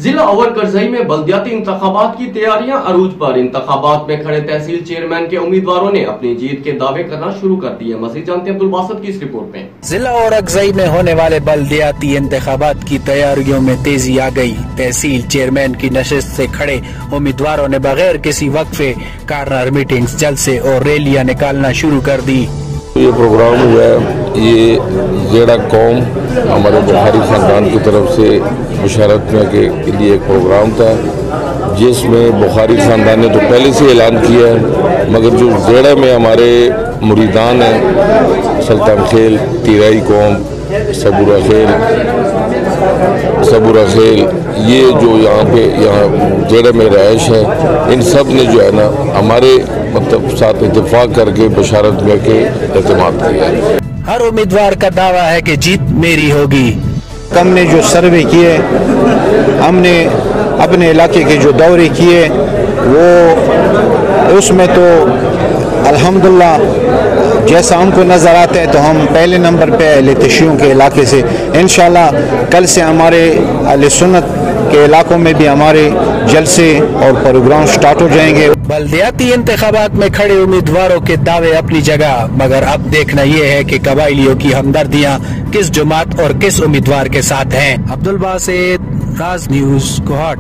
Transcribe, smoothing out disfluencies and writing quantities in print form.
जिला अवर करजई में बल्दियाती इंतखाबात की तैयारियां अरूज पर। इंतखाबात में खड़े तहसील चेयरमैन के उम्मीदवारों ने अपनी जीत के दावे करना शुरू कर दिए। मजीद जानते हैं अब्दुल बासित की इस रिपोर्ट में। जिला और अगजई में होने वाले बल्दियाती इंतखाबात की तैयारियों में तेजी आ गई। तहसील चेयरमैन की नशिस्त से खड़े उम्मीदवारों ने बगैर किसी वक्फे कार्नर मीटिंग्स, जलसे और रैलियां निकालना शुरू कर दी। ये प्रोग्राम जो है ये जेड़ा कौम हमारे बुखारी ख़ानदान की तरफ से मुशारत में के लिए एक प्रोग्राम था, जिसमें बुखारी ख़ानदान ने तो पहले से ऐलान किया है, मगर जो जेड़ा में हमारे मुरीदान हैं, सुल्तान खेल, तिराई कौम, सबूरा खेल, ये जो यहाँ जेड़ा में रहायश है, इन सब ने जो है ना हमारे मतलब साथ इत्तेफाक करके बशारत में के एतमाद किया है। हर उम्मीदवार का दावा है कि जीत मेरी होगी। हमने जो सर्वे किए, हमने अपने इलाके के जो दौरे किए, वो उसमें तो अल्हम्दुलिल्लाह जैसा हमको नज़र आता है तो हम पहले नंबर पे अहले तशय्युं के इलाके से। इंशाल्लाह कल से हमारे अहले सुन्नत के इलाकों में भी हमारे जलसे और प्रोग्राम स्टार्ट हो जाएंगे। बल्दियाती इंतखाबात में खड़े उम्मीदवारों के दावे अपनी जगह, मगर अब देखना ये है कि कबाइलियों की हमदर्दियां किस जमात और किस उम्मीदवार के साथ हैं। अब्दुल बासित, राज न्यूज़, कोहाट।